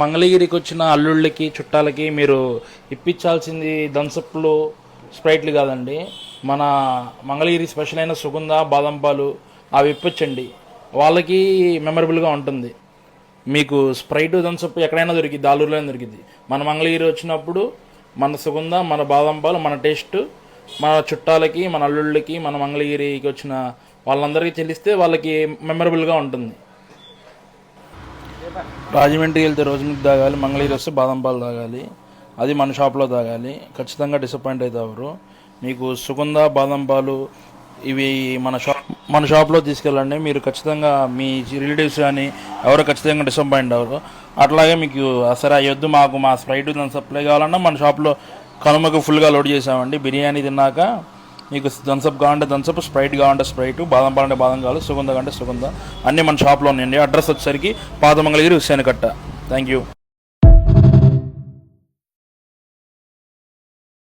మంగళగిరికి వచ్చిన అల్లుళ్ళకి చుట్టాలకి మీరు ఇప్పించాల్సింది థమ్సప్లు స్ప్రైట్లు కాదండి, మన మంగళగిరి స్పెషల్ అయిన సుగంధ బాదం పాలు అవి ఇప్పించండి. వాళ్ళకి మెమరబుల్గా ఉంటుంది. మీకు స్ప్రైట్ థమ్సప్ ఎక్కడైనా దొరికిద్ది, ఆలూరులోనే దొరికిద్ది. మన మంగళగిరి వచ్చినప్పుడు మన సుగంధ, మన బాదం పాలు, మన టేస్ట్ మన చుట్టాలకి, మన అల్లుళ్ళకి, మన మంగళగిరికి వచ్చిన వాళ్ళందరికీ చెల్లిస్తే వాళ్ళకి మెమరబుల్గా ఉంటుంది. రాజమండ్రి వెళ్తే రోజు మీకు తాగాలి, మంగళగిరి వస్తే బాదం పాలు తాగాలి. అది మన షాప్లో తాగాలి. ఖచ్చితంగా డిసప్పాయింట్ అవుతారు. మీకు సుగంధ బాదం పాలు ఇవి మన షాప్లో తీసుకెళ్ళండి. మీరు ఖచ్చితంగా మీ రిలేటివ్స్ కానీ ఎవరు ఖచ్చితంగా డిసప్పాయింట్ అవ్వరు. అట్లాగే మీకు సరే అయ్యొద్దు మాకు మా స్ప్రైట్ సప్లై కావాలన్నా మన షాప్లో కనుమకు ఫుల్గా లోడ్ చేసామండి. బిర్యానీ తిన్నాక మీకు థమ్సప్ కావాలంటే థమ్సప్, స్ప్రైట్ కావాలంటే స్ప్రైట్, బాదం పాలంటే బాదం కావాలి, సుగంధ కావాలంటే సుగంధ, అన్నీ మన షాప్లో ఉన్నాయండి. అడ్రస్ వచ్చేసరికి పాత మంగళగిరి హుస్సేన్ కట్ట. Thank you.